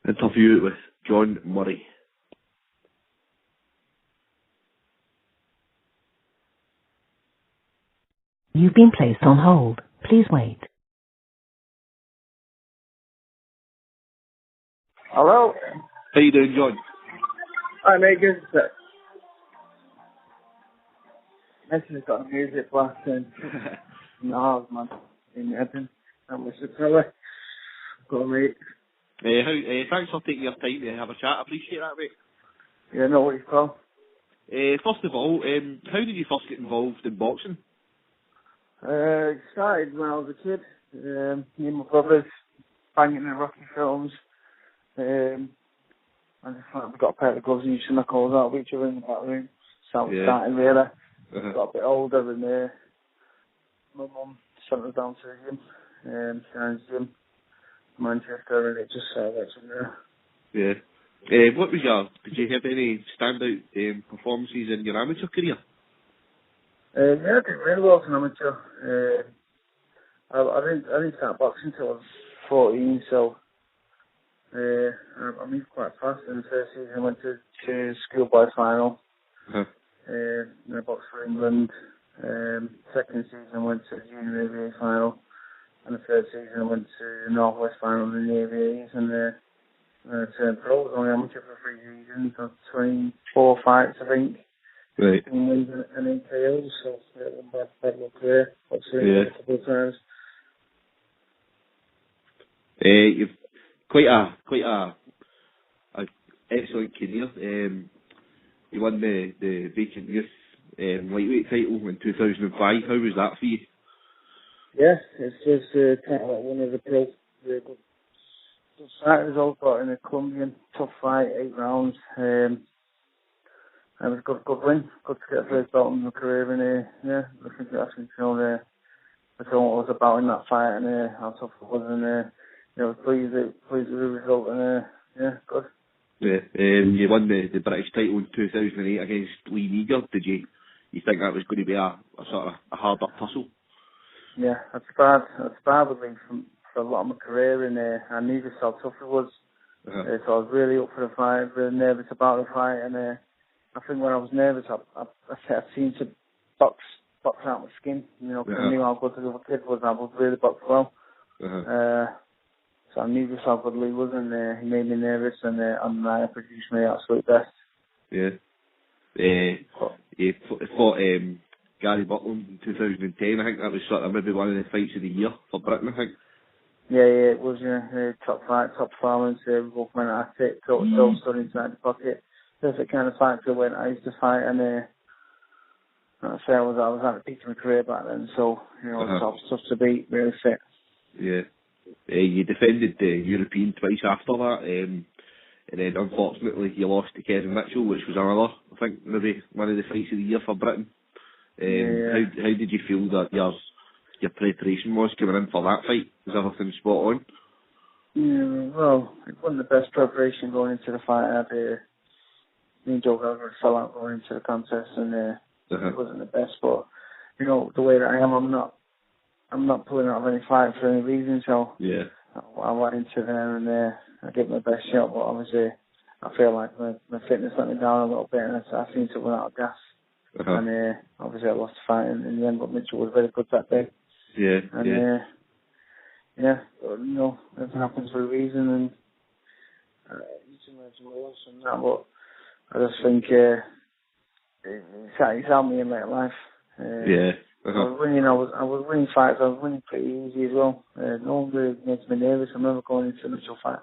Interview with John Murray. You've been placed on hold. Please wait. Hello? How you doing, John? Hi, mate. Good. This has got music blasting. No, man. In heaven. That was the fella. Go, mate. Thanks for taking your time to have a chat. I appreciate that, mate. You know what you call? First of all, how did you first get involved in boxing? It started when I was a kid. Me and my brothers banging in Rocky films. I just thought we got a pair of gloves and used to knock holes out of each other in the back room. So it started really. Got a bit older and my mum sent us down to the gym, Sharon's gym, Manchester, and it just went from there. Yeah. What was did you have any standout performances in your amateur career? Yeah, I did really well as an amateur. I didn't start boxing until I was 14, so I moved quite fast. In the first season I went to schoolboy final. Then I boxed for England. Second season I went to the junior AVA final. And the third season I went to the North West final in the AVAs. And I turned pro. I was only amateur for 3 seasons. I had 24 fights, I think. Right. And wins and 8 KOs, so it wasn't bad luck there. I've seen it a couple of times. You've quite a excellent career. You won the vacant youth lightweight title in 2005. How was that for you? Yeah, it's just kind of like one of the pro. The good fighters all got in a Colombian tough fight, 8 rounds. It was a good win. Good to get a first belt in my career, and yeah, I think that's shown what it was about in that fight, and how tough it was, and I was pleased with the result, and yeah, good. Yeah, you won the British title in 2008 against Lee Meager. Did you think that was going to be a sort of a harder tussle? Yeah, that's bad with Lee for a lot of my career, and I knew just how tough it was. So I was really up for the fight, really nervous about the fight, and I think when I was nervous, I seemed to box out my skin, because I knew how good the other kid was. I was really boxed well. So I knew just how good Lee was, and he made me nervous, and I produced my absolute best. Yeah. You fought Gary Buckland in 2010. I think that was sort of maybe one of the fights of the year for Britain, I think. Yeah, it was, top fight, top performance. We both went at it, total stood inside the pocket. Perfect kind of fight to win. I used to fight, and like I say, I was at the peak of my career back then, so it was tough to beat, really fit. Yeah. You defended the European twice after that, and then unfortunately you lost to Kevin Mitchell, which was another, I think, maybe one of the fights of the year for Britain. How did you feel that your preparation was coming in for that fight? Was everything spot on? Yeah, well, it wasn't the best preparation going into the fight. I had me and Joe Gallagher fell out going into the contest, and it wasn't the best. But the way that I am, I'm not pulling out of any fight for any reason. So yeah, I went into there and I gave my best shot. But obviously, I feel like my fitness let me down a little bit, and I seemed to run out of gas. And obviously, I lost the fight in the end. But Mitchell was very good that day. Yeah, and everything happens for a reason, and you can imagine worse than that. But I just think it's helped me in my life. I was winning fights. I was winning pretty easy as well. No one really makes me nervous. I remember going into the Mitchell fight.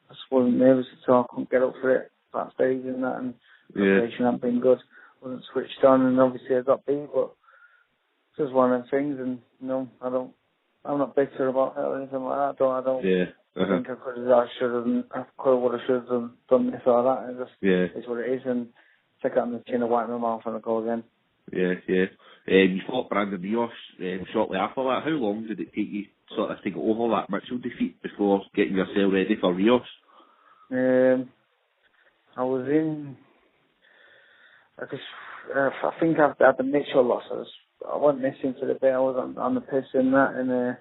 I just wasn't nervous at all. I couldn't get up for it backstage and that, and preparation hadn't been good. Wasn't switched on, and obviously I got beat, but it's just one of them things. And I'm not bitter about it or anything like that. I don't. I think I could have, would have, done this or that. It just is what it is, and take it on the chin and wipe my mouth and I go again. Yeah. You fought Brandon Rios shortly after that. How long did it take you sort of to get over that Mitchell defeat before getting yourself ready for Rios? I was in. I think after the Mitchell loss, I went missing for the bit. I was on the piss and that, and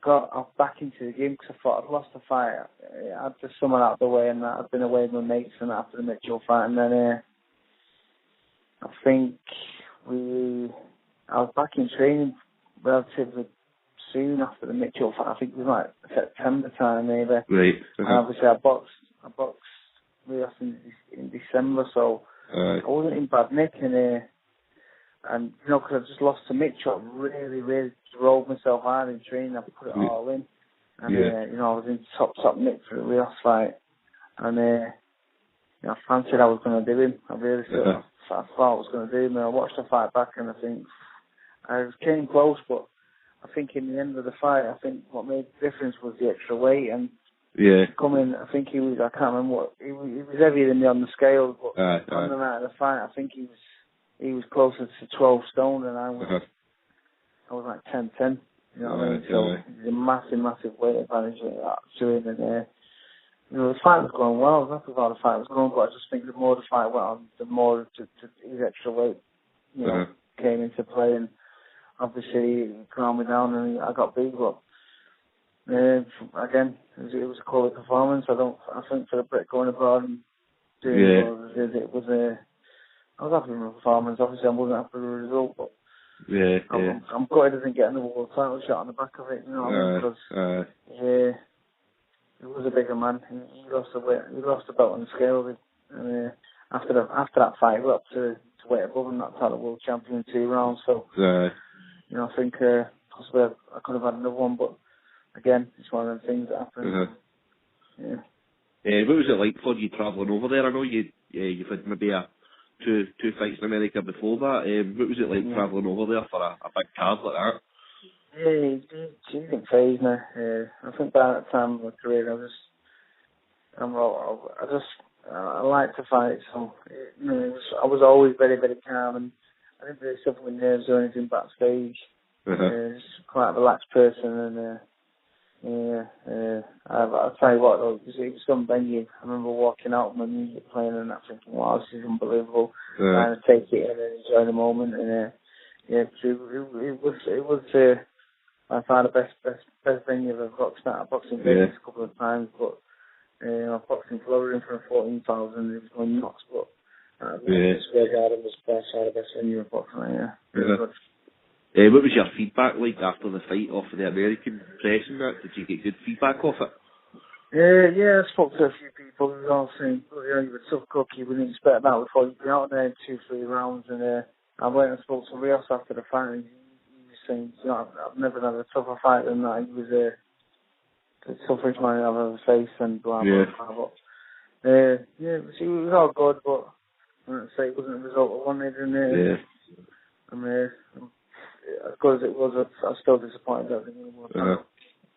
got back into the game because I thought I'd lost the fight. I had the summer out of the way and that I'd been away with my mates and after the Mitchell fight, and then I think I was back in training relatively soon after the Mitchell fight. I think it was like September time maybe. Right. And obviously I boxed Rios in December, so I wasn't in bad nick, and you know, because I just lost to Mitchell, I really drove myself hard in training. I put it all in, and you know, I was in top nick for the Rios fight, and you know, I fancied I was going to do him. I really thought I thought I was going to do him. And I watched the fight back, and I think I came close, but I think in the end of the fight, I think what made the difference was the extra weight and. Coming, I think he was. I can't remember what he was heavier than me on the scale, but on the night of the fight, I think he was closer to 12 stone, and I was like 10-10. You know what I mean? So it's a massive weight advantage to him, and you know, the fight was going well. I was happy about the fight was going, but I just think the more the fight went on, the more his extra weight, you know, came into play, and obviously he calmed me down, and I got beat, but. Again, it was a quality performance. I think for the Brit going abroad and doing it was I was happy with my performance. Obviously, I wasn't happy with the result, but I'm glad I didn't get another world title shot on the back of it. You know what I mean? Because he was a bigger man. He lost the weight. He lost the belt on the scale. And after that fight, he got up to weight above and knocked out the world champion in 2 rounds. So you know, I think possibly I could have had another one, but. Again, it's one of the things that happen. What was it like for you travelling over there? I know you've had maybe two fights in America before that. What was it like travelling over there for a big card like that? It didn't faze me. I think by that time of my career, I like to fight, so you know, I was always very calm, and I didn't really suffer with nerves or anything backstage. Just quite a relaxed person, and. I'll tell you what though, it was some venue. I remember walking out with my music playing and that thinking, wow, this is unbelievable. Trying to take it in and enjoy the moment, and it was I found the best venue I've ever boxed at. I boxed in Vegas a couple of times, but I boxed in Florida in front of 14,000. It was going nuts, but Square Garden was by far the best venue I've boxed at. Really good. What was your feedback like after the fight off of the American press and that? Did you get good feedback off it? I spoke to a few people who were all saying, you know, you were a tough cookie, you wouldn't expect that before you'd be out there in 2-3 rounds, and I went and spoke to Rios after the fight, and he was saying, you know, I've never had a tougher fight than that. He was the toughest man I've ever faced, and blah, blah, blah. But, it was all good, but I wouldn't say it wasn't the result I wanted, and as good as it was, I was still disappointed that it didn't work out.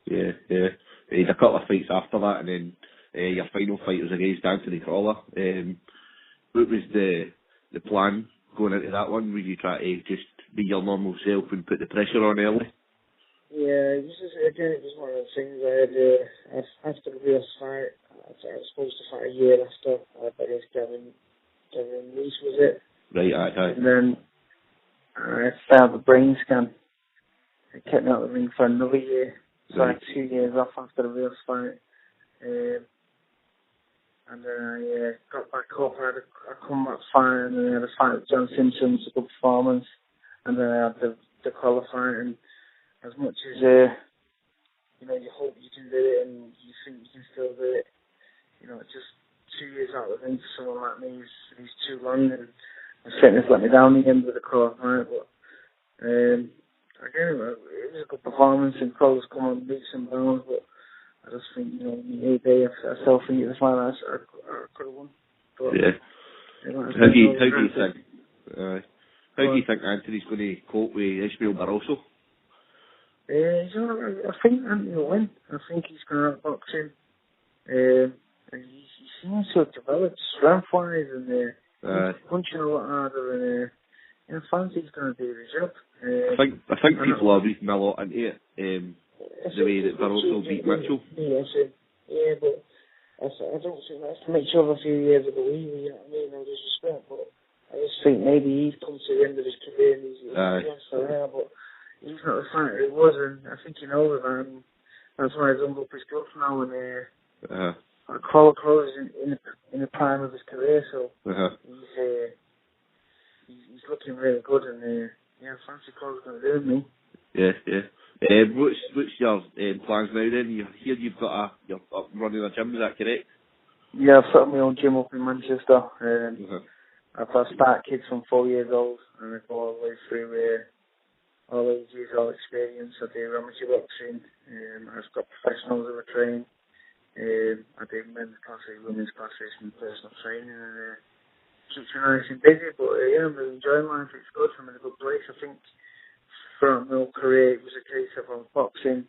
You had a couple of fights after that, and then your final fight was against Anthony Crawler. What was the plan going into that one? Would you try to just be your normal self and put the pressure on early? Yeah, it was one of those things. I had after the Rios fight, I was supposed to fight a year after. I guess Gavin Reese was it. Right, aye. And then I failed a brain scan. It kept me out of the ring for another year. So I had 2 years off after the Rios fight. And then I got back up. I had a comeback fight, and then I had a fight with John Simpson, a good performance. And then I had the qualifying. And as much as you know, you hope you can do it, and you think you can still do it, you know, it's just 2 years out of the ring for someone like me is too long. And the fitness let me down again with the qualifying. But again, it was a good performance, and Crow's come on leaps and bounds, but I just think, you know, I still think at the final I could have won. But, How do you think Anthony's going to cope with Ismael Barroso? I think Anthony will win. I think he's going to outbox him. He seems to have developed strength-wise, and he's punching a lot harder, and I fancy he's going to do the job. I think people are reading a lot into it, the way that Barroso beat Mitchell. But I don't think that's Mitchell of a few years ago either, you know what I mean, no disrespect, but I just think maybe he's come to the end of his career and he's lost the hair, but he's not the fighter he was, and I think he knows that, and That's why he's up his gloves now, and Crowe's in the prime of his career, so he's looking really good, and fancy Crowe's going to do me. Yeah. What's your plans now then? You hear you're up running a gym, is that correct? Yeah, I've set up my own gym up in Manchester. I've started kids from 4 years old, and I go all the way through all ages, all experience. I do amateur boxing. I've got professionals who I train. I do men's classes, women's classes, and personal training, and keeps me nice and busy. But I'm really enjoying life. It's good. I'm in a good place. I think throughout my whole career, it was a case of I was boxing.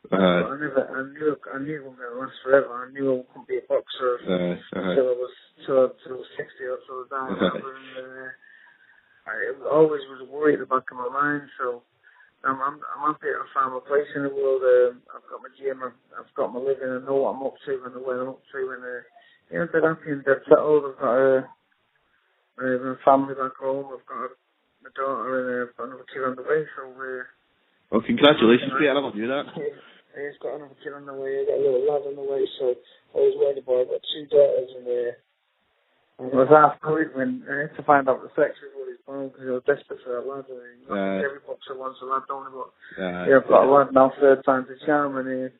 But I knew it wasn't going to last forever. I knew I couldn't be a boxer until I was 60 or so. It always was a worry at the back of my mind. So I'm happy that I found my place in the world. I've got my gym. I've got my living. I know what I'm up to and where I'm up to. And I'm dead happy and dead settled. I've got a family back home. I've got my daughter and I've got another kid on the way. So well, congratulations, Peter. I never knew that. He's got another kid on the way. I've got a little lad on the way. So I was worried about it. I've got 2 daughters and I was half worried when I had to find out the sex before he's born because I was desperate for that lad. Every boxer wants a lad, don't he? But I've got a lad now, 3rd time's a charm, and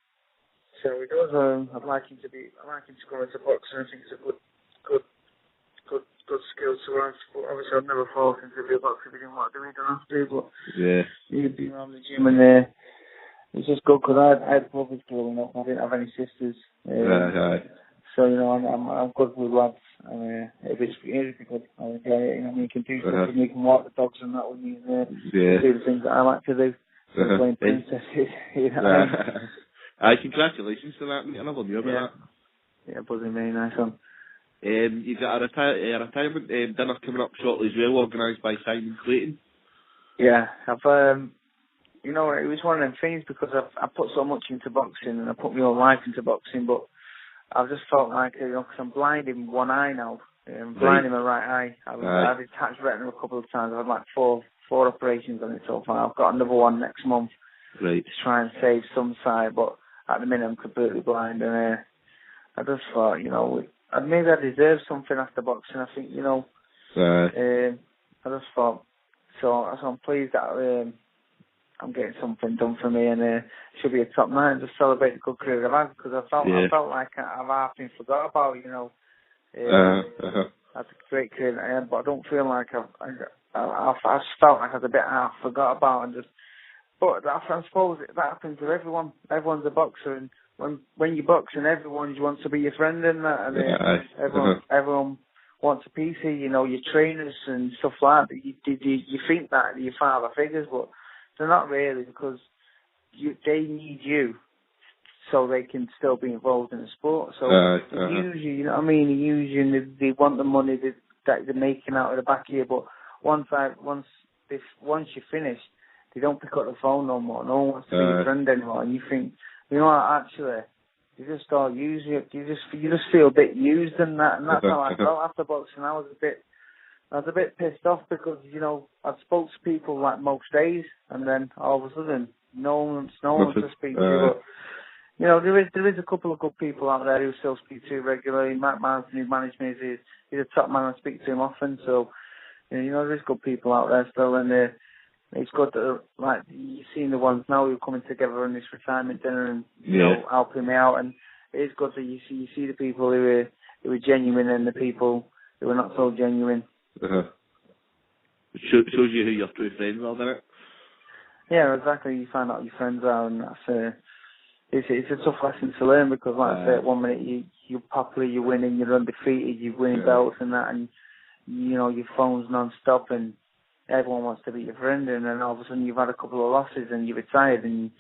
so he does. I'd like him to go into boxing. I think it's a good skill to have. But obviously, I'd never force him to be a boxer if he didn't want to do it. He don't have to. But he'd be around the gym and it's just good because I had brothers growing up. I didn't have any sisters. So I'm good with lads. It'd be good. I enjoy it. You can do stuff and you can walk the dogs and that when you do the things that I like to do. Playing princesses. Congratulations to that, mate. I never knew about that. Yeah, buzzing me, nice one. You've got a retirement dinner coming up shortly as well, organised by Simon Clayton. Yeah, I've it was one of them things because I put so much into boxing and I put my whole life into boxing, but I've just felt like, because I'm blind in one eye now. I'm blind in my right eye. I've detached retina a couple of times. I've had like four operations on it so far. I've got another one next month to try and save some sight, but at the minute I'm completely blind. And I just thought, maybe I deserve something after boxing. I think, I just thought, so I'm pleased that I'm getting something done for me, and it should be a top night and just celebrate the good career I've had, because I felt like I've half been forgot about, That's a great career that I had, but I don't feel like I just felt like I was a bit half forgot about, but I suppose that happens to everyone. Everyone's a boxer, and when you're boxing, everyone wants to be your friend and that, and everyone wants a piece of your trainers and stuff like that. You think that your father figures, but they're not really, because they need you so they can still be involved in the sport. So they use you, you know what I mean? They use you and they want the money that they're making out of the back of you. But once you're finished, they don't pick up the phone no more. No one wants to be your friend anymore. And you think, actually, they just all use you. You just feel a bit used and that. And that's how I felt after boxing. I was a bit pissed off because, I'd spoke to people like most days, and then all of a sudden, no one to speak to. But, there is a couple of good people out there who still speak to regularly. Matt Manson, who managed me, he's a top man. I speak to him often. So, there is good people out there still, and it's good that, like, you've seen the ones now who are coming together in this retirement dinner and, helping me out. And it is good that you see the people who are genuine and the people who are not so genuine. It shows you who your true friends are, doesn't it? Yeah, exactly. You find out who your friends are, and that's it's a tough lesson to learn, because, like I say, at 1 minute you're popular, you're winning, you're undefeated, you're winning belts and that, and your phone's non-stop, and everyone wants to be your friend, and then all of a sudden you've had a couple of losses and you're retired, and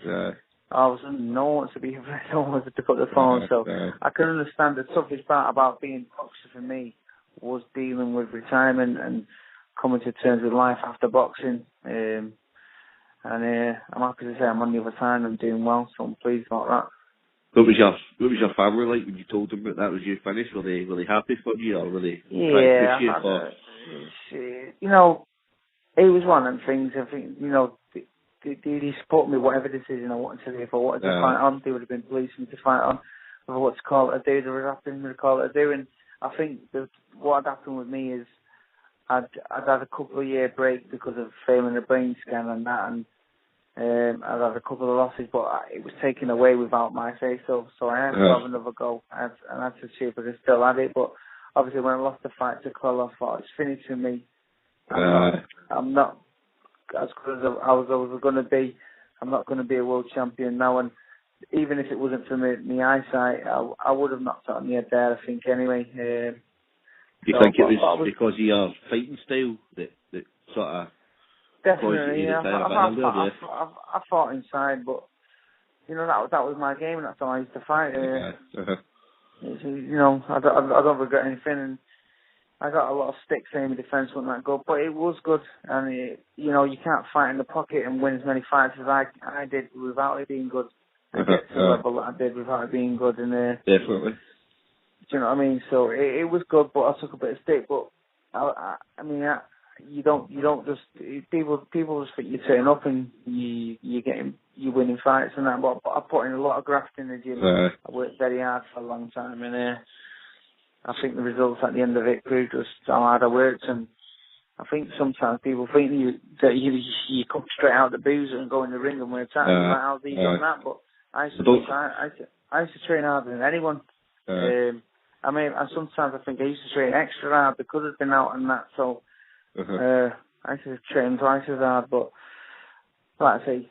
all of a sudden no one wants to be your friend, no one wants to pick up the phone. So I can understand the toughest part about being a boxer for me was dealing with retirement and coming to terms with life after boxing, and I'm happy to say I'm on the other side and I'm doing well, so I'm pleased about that. What was your family like when you told them that was you finished? Were they happy for you, or were they trying to push you? It was one of them things. I think They supported me whatever decision I wanted to do. If I wanted to fight on, they would have been pleased for me to fight on. If I wanted to call it a do, they would have been to call it a do. And I think that what had happened with me is I'd had a couple of year break because of failing a brain scan and that, and I'd had a couple of losses, but it was taken away without my say so. So I had to have another go, and I had to see if I could still have it. But obviously, when I lost the fight to Cole, I thought it's finished for me. I'm not as good as I was going to be. I'm not going to be a world champion now, and even if it wasn't for my eyesight, I would have knocked out on the head there, I think, anyway. Do you think it was because of your fighting style that sort of definitely, yeah. I fought inside, but you know that was my game, and that's how I used to fight. You know, I don't regret anything, and I got a lot of sticks saying my defence wasn't that good, but it was good. And you know, you can't fight in the pocket and win as many fights as I did without it being good. And get to the level that I did without it being good, and definitely. Do you know what I mean? So it was good, but I took a bit of stick. But I mean, you don't just people just think you're turning up and you winning fights and that. But I put in a lot of graft in the gym. I worked very hard for a long time, and I think the results at the end of it proved just how hard I worked. And I think sometimes people think that you come straight out the boozer and go in the ring and win a title. Like, how's he done that? But I used to train harder than anyone. I mean, and sometimes I think I used to train extra hard because I've been out and that, so I used to train twice as hard, but like I say,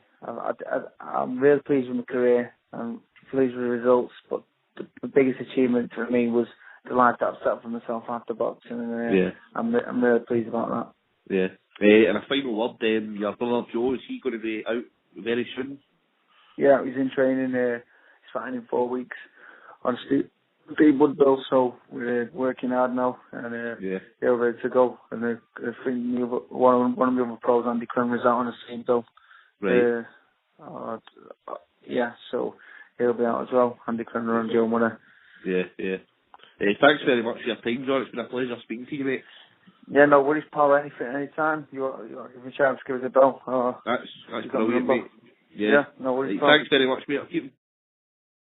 I'm really pleased with my career, I'm pleased with the results, but the biggest achievement for me was the life that I've set for myself after boxing, and I'm really pleased about that. Yeah. And a final word, your brother Joe, is he going to be out very soon? Yeah, he's in training, he's fighting in 4 weeks on Steve Woodbill, so we're working hard now, and they're ready to go. And I think one of the other pros, Andy Crum, is out on the same bill. Right. So he'll be out as well. Andy Crum and Joe Munner. Yeah. Thanks very much for your time, John. It's been a pleasure speaking to you, mate. Yeah, no worries, pal. Anytime. You give me a chance, give us a bell. That's brilliant, mate. Yeah, no worries. Thanks very much, mate. I'll keep